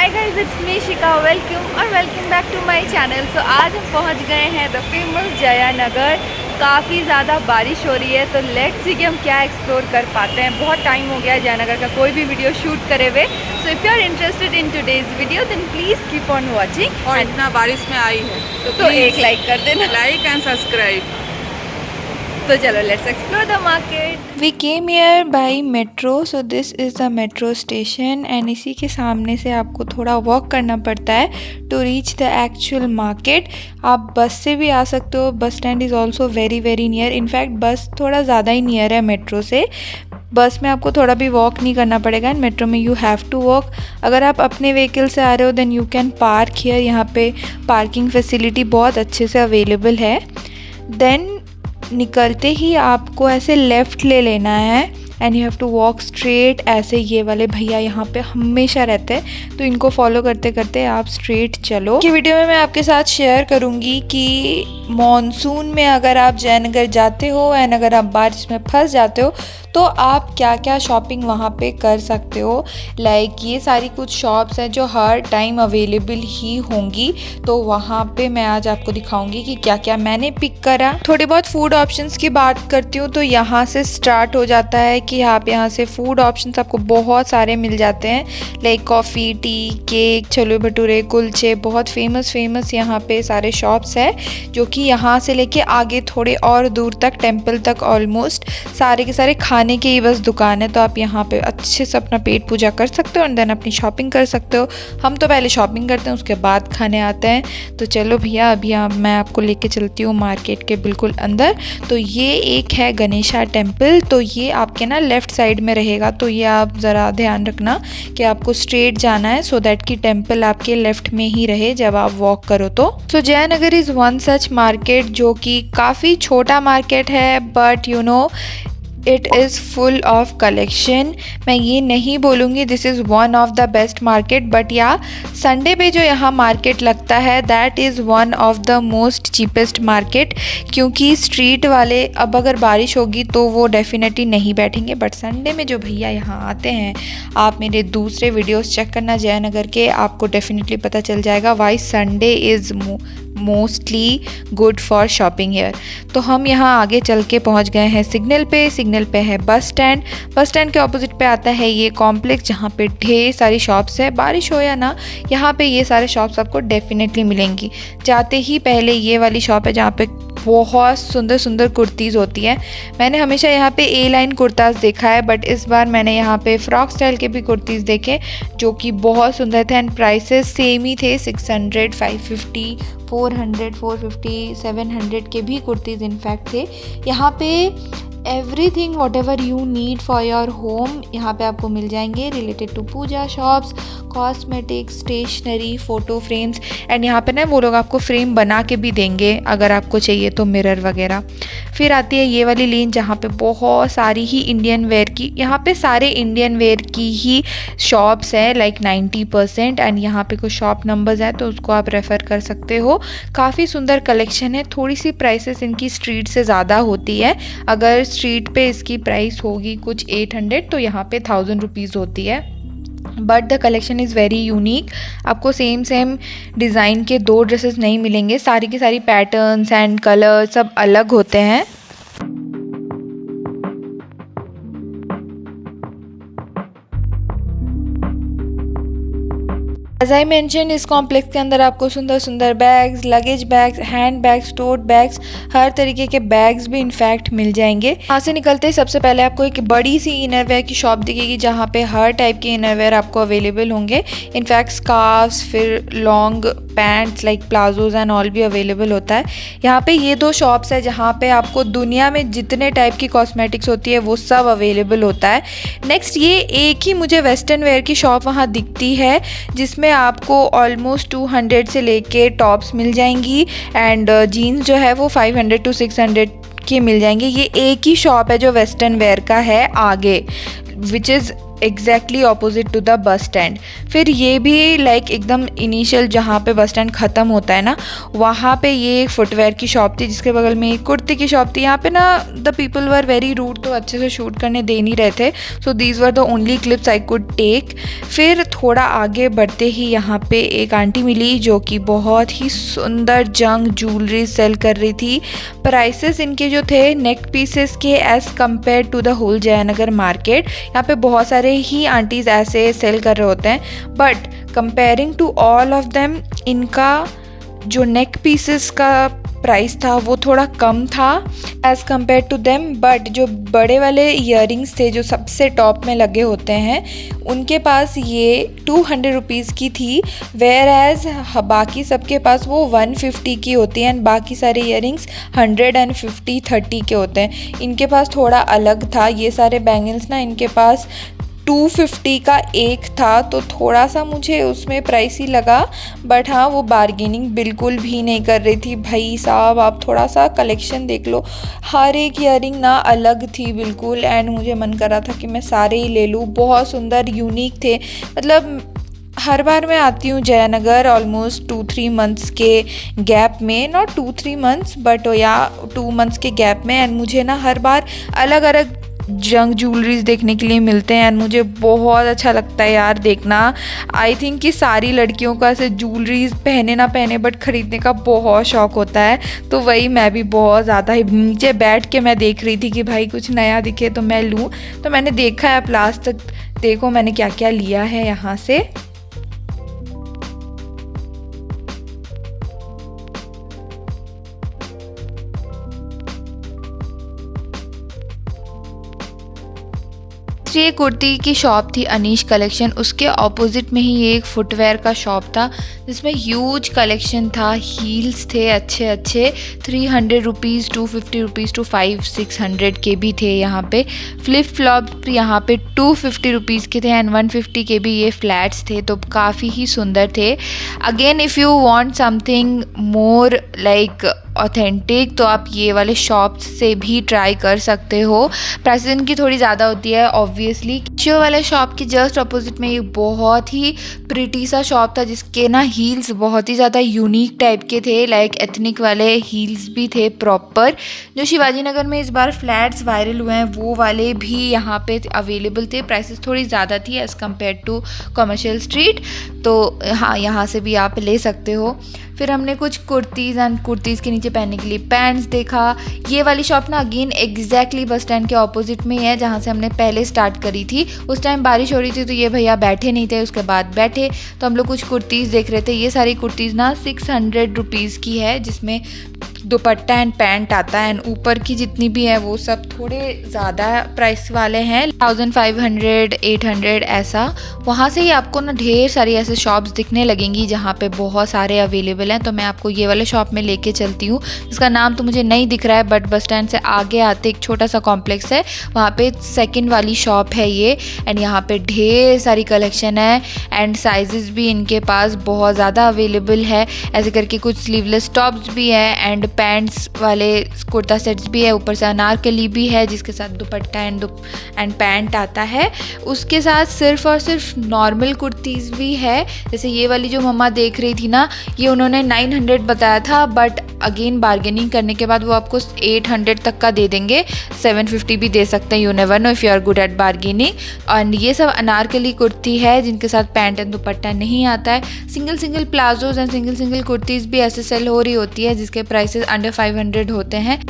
Hi guys, it's me Shika. Welcome back to my channel. So आज हम पहुंच गए हैं द फेमस जयानगर। काफ़ी ज़्यादा बारिश हो रही है, तो लेट्स सी कि हम क्या एक्सप्लोर कर पाते हैं। बहुत टाइम हो गया है जयानगर का कोई भी वीडियो शूट करे हुए। So if you are interested in today's video then please keep on watching. और इतना बारिश में आई है तो एक लाइक कर देना, लाइक एंड सब्सक्राइब। तो चलो let's explore the market. We came here by metro, so this is the metro station and इसी के सामने से आपको थोड़ा वॉक करना पड़ता है to reach the actual market। आप बस से भी आ सकते हो, bus stand is also very near. In fact बस थोड़ा ज़्यादा ही नियर है मेट्रो से। बस में आपको थोड़ा भी वॉक नहीं करना पड़ेगा एंड मेट्रो में यू हैव टू वॉक। अगर आप अपने व्हीकल से आ रहे हो then you can park here. यहाँ पे पार्किंग फैसिलिटी बहुत अच्छे से अवेलेबल है। देन निकलते ही आपको ऐसे लेफ़्ट ले लेना है and you have to walk straight. ऐसे ये वाले भैया यहाँ पे हमेशा रहते हैं, तो इनको फॉलो करते करते आप स्ट्रेट चलो। कि वीडियो में मैं आपके साथ शेयर करूँगी कि मॉनसून में अगर आप जयनगर जाते हो एंड अगर आप बारिश में फंस जाते हो तो आप क्या क्या शॉपिंग वहाँ पे कर सकते हो। लाइक ये सारी कुछ शॉप्स हैं जो हर टाइम अवेलेबल ही होंगी, तो वहाँ पे मैं आज आपको दिखाऊंगी कि क्या क्या मैंने पिक करा। थोड़ी बहुत फूड ऑप्शंस की बात करती हूँ तो यहाँ से स्टार्ट हो जाता है कि आप यहाँ से फूड ऑप्शंस आपको बहुत सारे मिल जाते हैं। Like coffee, tea, cake, chole bhature, kulche, बहुत फेमस यहाँ पे सारे शॉप्स है जो कि यहाँ से लेके आगे थोड़े और दूर तक टेम्पल तक ऑलमोस्ट सारे के सारे खाने की ही बस दुकान है। तो आप यहाँ पे अच्छे से अपना पेट पूजा कर सकते हो एंड देन अपनी शॉपिंग कर सकते हो। हम तो पहले शॉपिंग करते हैं, उसके बाद खाने आते हैं। तो चलो भैया, अभी मैं आपको लेके चलती हूँ मार्केट के बिल्कुल अंदर। तो ये एक है गणेशा टेम्पल, तो ये आपके ना लेफ़्ट साइड में रहेगा। तो ये आप ज़रा ध्यान रखना कि आपको स्ट्रेट जाना है सो दैट कि टेम्पल आपके लेफ़्ट में ही रहे जब आप वॉक करो तो। So Jayanagar is one such market जो कि काफ़ी छोटा मार्केट है, but you know it is full of collection. मैं ये नहीं बोलूँगी this is one of the best market, but yeah Sunday पे जो यहाँ मार्केट लगता है that is one of the most cheapest market. क्योंकि स्ट्रीट वाले अब अगर बारिश होगी तो वो डेफिनेटली नहीं बैठेंगे, बट संडे में जो भैया यहाँ आते हैं, आप मेरे दूसरे वीडियोस चेक करना जयनगर के, आपको डेफिनेटली पता चल जाएगा why Sunday is mostly good for shopping here. तो हम यहाँ आगे चल के पहुँच गए हैं सिग्नल पे है बस स्टैंड के ऑपोजिट पे आता है ये कॉम्प्लेक्स जहाँ पे ढेर सारी शॉप्स है। बारिश हो या ना, यहाँ पे ये सारे शॉप्स आपको डेफिनेटली मिलेंगी। जाते ही पहले ये वाली शॉप है जहाँ पे बहुत सुंदर कुर्तीज़ होती हैं। मैंने हमेशा यहाँ पे ए लाइन कुर्ताज़ देखा है, बट इस बार मैंने यहाँ पे फ्रॉक स्टाइल के भी कुर्तीज़ देखे जो कि बहुत सुंदर थे एंड प्राइसेस सेम ही थे। 600, 550, 400, 450, 700 के भी कुर्तीज़ इनफैक्ट थे। यहाँ पे everything what ever you need for your home यहाँ पे आपको मिल जाएंगे related to puja shops, cosmetics, stationery, photo frames and यहाँ पे ना वो लोग आपको फ्रेम बना के भी देंगे अगर आपको चाहिए तो, मिरर वगैरह। फिर आती है ये वाली लेन जहाँ पे बहुत सारी ही इंडियन वेयर की, यहाँ पे सारे इंडियन वेयर की ही शॉप्स हैं लाइक 90%। एंड यहाँ पे कुछ शॉप नंबर्स हैं तो उसको आप रेफ़र कर सकते हो। काफ़ी सुंदर कलेक्शन है। थोड़ी सी प्राइसेस इनकी स्ट्रीट से ज़्यादा होती है। अगर स्ट्रीट पे इसकी प्राइस होगी कुछ 800 तो यहाँ पे 1000 रुपीज़ होती है, but the collection is very unique. आपको सेम डिज़ाइन के 2 ड्रेसेस नहीं मिलेंगे, सारी की सारी पैटर्न्स एंड कलर सब अलग होते हैं। एज आई मैंशन इस कॉम्प्लेक्स के अंदर आपको सुंदर bags, luggage bags, hand bags, tote bags, हर तरीके के बैग्स भी इनफैक्ट मिल जाएंगे। यहाँ से निकलते ही सबसे पहले आपको एक बड़ी सी इनरवेयर की शॉप दिखेगी जहाँ पे हर टाइप के इनरवेयर आपको अवेलेबल होंगे। इनफैक्ट स्कार्फ्स, फिर long pants like palazzos and all भी अवेलेबल होता है। यहाँ पे ये 2 शॉप्स है जहाँ पे आपको दुनिया में जितने टाइप की कॉस्मेटिक्स होती है वो सब अवेलेबल होता है। नेक्स्ट ये एक ही मुझे वेस्टर्न वेयर की शॉप वहाँ दिखती है जिसमें आपको ऑलमोस्ट 200 से लेके टॉप्स मिल जाएंगी एंड जीन्स जो है वो 500 to 600 के मिल जाएंगे। ये एक ही शॉप है जो वेस्टर्न वेयर का है आगे, which is exactly opposite to the bus stand. फिर ये भी लाइक एकदम इनिशियल जहाँ पे बस स्टैंड ख़त्म होता है ना, वहाँ पे ये एक फुटवेयर की शॉप थी, जिसके बगल में एक कुर्ती की शॉप थी। यहाँ पे ना the people were very rude, तो अच्छे से शूट करने दे नहीं रहे थे। So these were the only clips I could take. फिर थोड़ा आगे बढ़ते ही यहाँ पे एक आंटी मिली जो कि बहुत ही सुंदर जंग ज्वेलरी सेल कर रही थी। प्राइसेस इनके जो थे नेक पीसेस के as compare to the whole Jayanagar market, यहाँ पे बहुत सारे ही आंटीज ऐसे सेल कर रहे होते हैं, but comparing to all of them इनका जो नेक पीसेस का प्राइस था वो थोड़ा कम था as compare to them. But जो बड़े वाले इयररिंग्स थे जो सबसे टॉप में लगे होते हैं, उनके पास ये 200 रुपीज़ की थी, वेयर एज़ बाकी सबके पास वो 150 की होती है एंड बाकी सारे इयररिंग्स 150 30 के होते हैं। इनके पास थोड़ा अलग था। ये सारे बैंगल्स ना इनके पास 250 का एक था, तो थोड़ा सा मुझे उसमें प्राइसी लगा। बट हाँ, वो बार्गेनिंग बिल्कुल भी नहीं कर रही थी। भाई साहब, आप थोड़ा सा कलेक्शन देख लो, हर एक इयररिंग ना अलग थी बिल्कुल, एंड मुझे मन कर रहा था कि मैं सारे ही ले लूँ। बहुत सुंदर यूनिक थे। मतलब हर बार मैं आती हूँ जयानगर ऑलमोस्ट 2-3 मंथ्स के गैप में, नॉट 2-3 मंथ्स बट या 2 मंथ्स के गैप में, एंड मुझे ना हर बार अलग अलग जंग ज्वेलरीज देखने के लिए मिलते हैं एंड मुझे बहुत अच्छा लगता है यार देखना। आई थिंक कि सारी लड़कियों का ऐसे ज्वेलरीज पहने ना पहने बट ख़रीदने का बहुत शौक़ होता है, तो वही मैं भी बहुत ज़्यादा ही नीचे बैठ के मैं देख रही थी कि भाई कुछ नया दिखे तो मैं लूँ। तो मैंने देखा है, अब लास्ट तक देखो मैंने क्या क्या लिया है यहाँ से। ये कुर्ती की शॉप थी अनीश कलेक्शन, उसके ऑपोजिट में ही ये एक फुटवेयर का शॉप था जिसमें ह्यूज कलेक्शन था। हील्स थे अच्छे अच्छे, 300 रुपीज़ 250 रुपीज़ टू 500-600 के भी थे यहाँ पे। फ्लिप फ्लॉप यहाँ पे 250 रुपीज़ के थे एंड 150 के भी ये फ्लैट्स थे, तो काफ़ी ही सुंदर थे। Again if you want something more like authentic, तो आप ये वाले शॉप्स से भी ट्राई कर सकते हो। प्राइस इनकी थोड़ी ज़्यादा होती है ऑब्वियसली। शो वाले शॉप के जस्ट अपोजिट में ये बहुत ही प्रिटी सा शॉप था जिसके ना हील्स बहुत ही ज़्यादा यूनिक टाइप के थे, लाइक एथनिक वाले हील्स भी थे प्रॉपर। जो शिवाजी नगर में इस बार फ्लैट्स वायरल हुए हैं वो वाले भी यहाँ पे अवेलेबल थे। प्राइसेस थोड़ी ज़्यादा थी as compare to commercial street, तो हाँ यहाँ से भी आप ले सकते हो। फिर हमने कुछ कुर्तीज़ एंड कुर्तीज़ के नीचे पहनने के लिए पैंट्स देखा। ये वाली शॉप ना अगेन एग्जैक्टली बस स्टैंड के ऑपोजिट में ही है जहाँ से हमने पहले स्टार्ट करी थी। उस टाइम बारिश हो रही थी तो ये भैया बैठे नहीं थे, उसके बाद बैठे तो हम लोग कुछ कुर्तीज़ देख रहे थे। ये सारी कुर्तीज़ ना 600 रुपीज़ की है, जिसमें दुपट्टा एंड पैंट आता है एंड ऊपर की जितनी भी है वो सब थोड़े ज़्यादा प्राइस वाले हैं, 1500 800 ऐसा। वहाँ से ही आपको ना ढेर सारी ऐसे शॉप्स दिखने लगेंगी जहाँ पे बहुत सारे अवेलेबल हैं। तो मैं आपको ये वाले शॉप में लेके चलती हूँ, जिसका नाम तो मुझे नहीं दिख रहा है, बट बस स्टैंड से आगे आते एक छोटा सा कॉम्प्लेक्स है, वहाँ पे सेकंड वाली शॉप है ये। एंड यहाँ पे ढेर सारी कलेक्शन है एंड साइजेस भी इनके पास बहुत ज़्यादा अवेलेबल है। ऐसे करके कुछ स्लीवलेस टॉप्स भी है एंड पैंट्स वाले कुर्ता सेट्स भी है, ऊपर से अनारकली भी है जिसके साथ दुपट्टा एंड पैंट आता है। उसके साथ सिर्फ और सिर्फ नॉर्मल कुर्तीज़ भी है। जैसे ये वाली जो मम्मा देख रही थी ना, ये उन्होंने 900 बताया था, बट अगेन बार्गेनिंग करने के बाद वो आपको 800 तक का दे देंगे, 750 भी दे सकते हैं। You never know if you are good at bargaining. And ये सब अनारकली कुर्ती है जिनके साथ पैंट एंड दुपट्टा नहीं आता है। Single palazzos and single kurtis भी ऐसे सेल हो रही होती है जिसके प्राइसेस अंडर 500 होते हैं।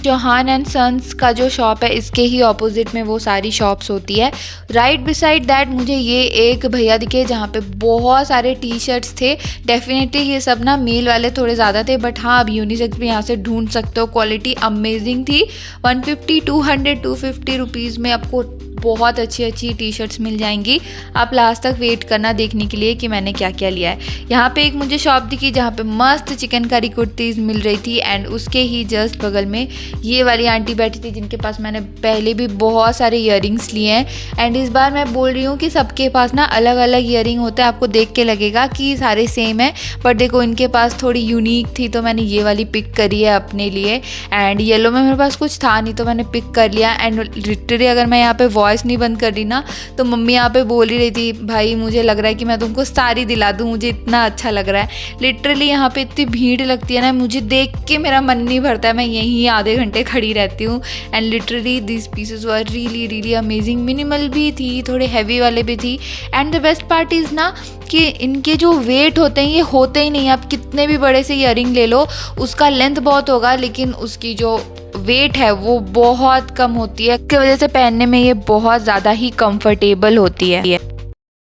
चौहान एंड सन्स का जो शॉप है इसके ही ऑपोजिट में वो सारी शॉप्स होती है। राइट बिसाइड दैट मुझे ये एक भैया दिखे जहाँ पे बहुत सारे टी शर्ट्स थे। डेफिनेटली ये सब ना मेल वाले थोड़े ज़्यादा थे, बट हाँ अब यूनिसेक्स भी यहाँ से ढूंढ सकते हो। क्वालिटी अमेजिंग थी। 150 200 250 रुपीज़ में आपको बहुत अच्छी अच्छी टी शर्ट्स मिल जाएंगी। आप लास्ट तक वेट करना देखने के लिए कि मैंने क्या क्या लिया है। यहाँ पे एक मुझे शॉप दिखी जहाँ पे मस्त चिकनकारी कुर्तीज़ मिल रही थी, एंड उसके ही जस्ट बगल में ये वाली आंटी बैठी थी जिनके पास मैंने पहले भी बहुत सारे ईयरिंग्स लिए हैं। एंड इस बार मैं बोल रही हूँ कि सबके पास ना अलग अलग ईयरिंग होते हैं, आपको देख के लगेगा कि सारे सेम है, बट देखो इनके पास थोड़ी यूनिक थी तो मैंने ये वाली पिक करी है अपने लिए। एंड येलो में मेरे पास कुछ था नहीं तो मैंने पिक कर लिया। एंड लिटरली अगर मैं यहाँ पे वॉइस नहीं बंद कर रही ना तो मम्मी यहाँ पे बोल ही रही थी, भाई मुझे लग रहा है कि मैं तुमको साड़ी दिला दूँ, मुझे इतना अच्छा लग रहा है। लिटरली यहाँ पे इतनी भीड़ लगती है ना, मुझे देख के मेरा मन नहीं भरता है, मैं यहीं आधे घंटे खड़ी रहती हूँ। And literally this pieces were really really amazing. Minimal भी थी, थोड़े हैवी वाले भी थी। And the best part is ना कि इनके जो वेट होते हैं ये होते ही नहीं। आप कितने भी बड़े से ईयरिंग ले लो, उसका लेंथ बहुत होगा लेकिन उसकी जो वेट है वो बहुत कम होती है, इसकी वजह से पहनने में ये बहुत ज़्यादा ही कंफर्टेबल होती है।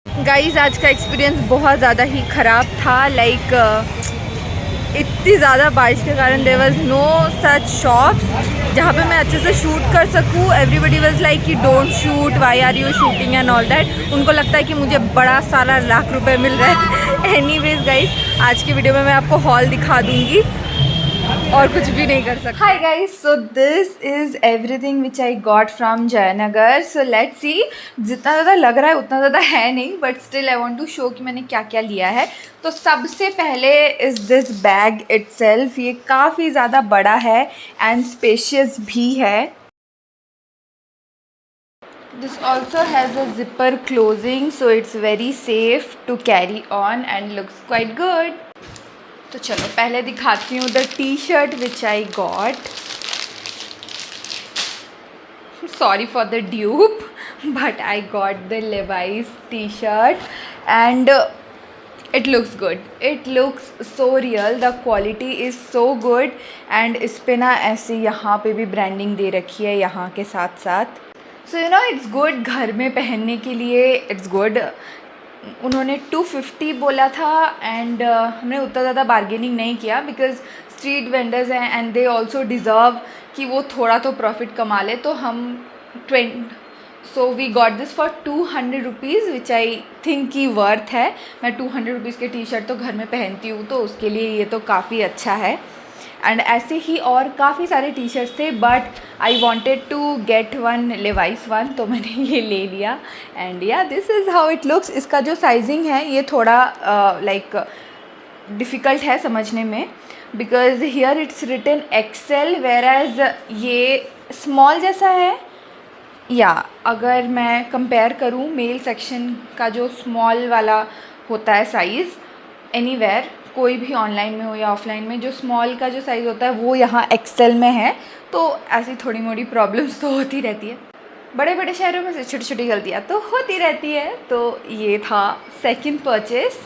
गाइस आज का एक्सपीरियंस बहुत ज़्यादा ही ख़राब था। लाइक इतनी ज़्यादा बारिश के कारण there was no such shops जहाँ पे मैं अच्छे से शूट कर सकूँ। एवरीबडी वाज लाइक कि don't shoot, why are you shooting and all that. उनको लगता है कि मुझे बड़ा सारा लाख रुपए मिल रहा है। एनीवेज गाइस आज की वीडियो में मैं आपको हॉल दिखा दूँगी और कुछ भी नहीं कर सकता। Hi guys, so this is everything which I got from Jayanagar. So let's see, जितना ज़्यादा लग रहा है उतना ज़्यादा है नहीं, but still I want to show कि मैंने क्या क्या लिया है। तो सबसे पहले इज़ दिस बैग इटसेल्फ। ये काफ़ी ज़्यादा बड़ा है एंड स्पेशियस भी है। This also has a zipper closing, so it's very safe to carry on and looks quite good. तो चलो पहले दिखाती हूँ the T shirt which I got. Sorry for the dupe but I got the Levi's T shirt and it looks good, it looks so real, the quality is so good. And इस पे ना ऐसे यहाँ पे भी branding दे रखी है यहाँ के साथ साथ। So you know it's good, घर में पहनने के लिए इट्स गुड। उन्होंने 250 बोला था एंड हमने उतना ज़्यादा बार्गेनिंग नहीं किया बिकॉज स्ट्रीट वेंडर्स हैं एंड दे ऑल्सो डिज़र्व कि वो थोड़ा तो प्रॉफिट कमा ले। तो हम so we got this for 200 rupees which I think की वर्थ है। मैं 200 रुपीज़ के टी शर्ट तो घर में पहनती हूँ तो उसके लिए ये तो काफ़ी अच्छा है। एंड ऐसे ही और काफ़ी सारे टी शर्ट्स थे but I wanted to get one Levi's one, तो मैंने ये ले लिया। एंड या this is how it looks. इसका जो साइजिंग है ये थोड़ा लाइक डिफ़िकल्ट है समझने में because here it's written XL whereas ये स्मॉल जैसा है। या अगर मैं कंपेयर करूँ मेल सेक्शन का जो स्मॉल वाला होता है साइज़ एनीवेयर, कोई भी ऑनलाइन में हो या ऑफलाइन में, जो स्मॉल का जो साइज़ होता है वो यहाँ एक्सेल में है। तो ऐसी थोड़ी मोड़ी प्रॉब्लम्स तो होती रहती है, बड़े बड़े शहरों में से छोटी छोटी गलतियाँ तो होती रहती है। तो ये था second purchase.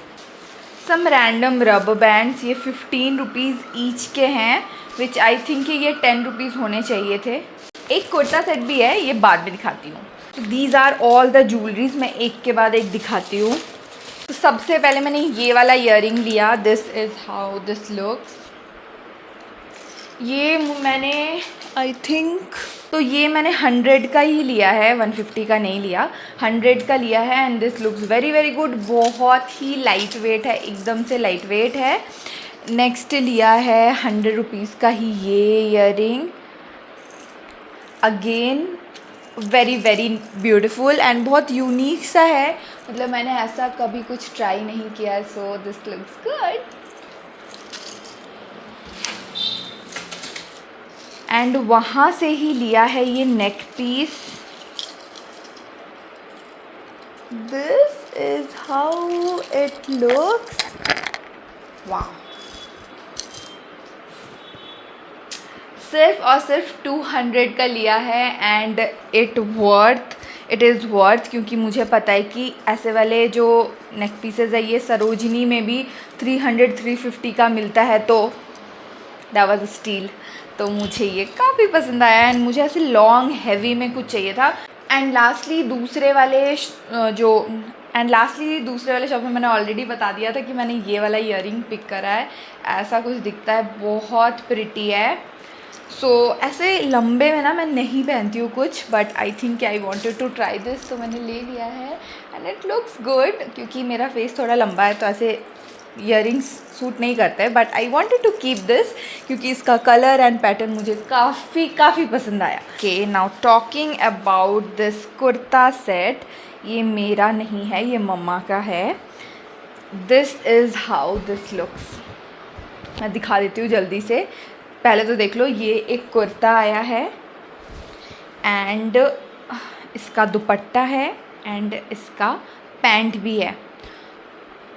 Some random rubber bands, ये 15 रुपीज़ ईच के हैं विच आई थिंक कि ये 10 रुपीज़ होने चाहिए थे। एक कुर्ता सेट भी है, ये बाद में दिखाती हूँ। तो these are all the jewelries, मैं एक के बाद एक दिखाती हूँ। तो सबसे पहले मैंने ये वाला ईयरिंग लिया। This is how this looks. ये मैंने आई थिंक तो ये मैंने 100 का ही लिया है, 150 का नहीं लिया, 100 का लिया है। And this looks very very good, बहुत ही लाइट वेट है, एकदम से लाइट वेट है। नेक्स्ट लिया है 100 रुपीज़ का ही ये earring, again very very beautiful and बहुत यूनिक सा है। मतलब मैंने ऐसा कभी कुछ ट्राई नहीं किया। So this looks good. And वहाँ से ही लिया है ये neck piece. This is how it looks. वाह, सिर्फ और सिर्फ 200 का लिया है एंड इट इज़ वर्थ, क्योंकि मुझे पता है कि ऐसे वाले जो नेक पीसेस है ये सरोजिनी में भी 300-350 का मिलता है। तो दैट वाज स्टील। तो मुझे ये काफ़ी पसंद आया एंड मुझे ऐसे लॉन्ग हैवी में कुछ चाहिए था। एंड लास्टली दूसरे वाले शॉप में मैंने ऑलरेडी बता दिया था कि मैंने ये वाला ईयरिंग पिक करा है। ऐसा कुछ दिखता है, बहुत प्रिटी है। ऐसे लंबे में ना मैं नहीं पहनती हूँ कुछ, but I think I wanted to try this, तो मैंने ले लिया है एंड इट लुक्स गुड। क्योंकि मेरा फेस थोड़ा लंबा है तो ऐसे ईयरिंग्स सूट नहीं करते, but I wanted to keep this क्योंकि इसका कलर एंड पैटर्न मुझे काफ़ी पसंद आया। Okay, now talking about this kurta set, ये मेरा नहीं है, ये मम्मा का है। This is how this looks. मैं दिखा देती हूँ जल्दी से, पहले तो देख लो, ये एक कुर्ता आया है एंड इसका दुपट्टा है एंड इसका पैंट भी है।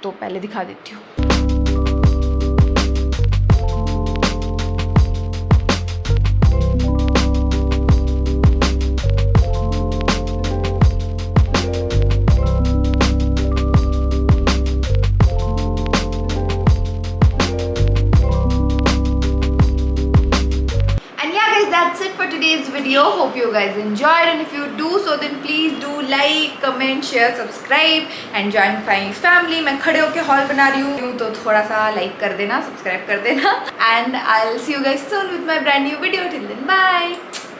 तो पहले दिखा देती हूँ। That's it for today's video. Hope you guys enjoyed, and if you do so then please do like, comment, share, subscribe and join my family. मैं खड़े होके हॉल बना रही हूँ तो थोड़ा सा like कर देना, subscribe कर देना, and I'll see you guys soon with my brand new video. Till then, bye.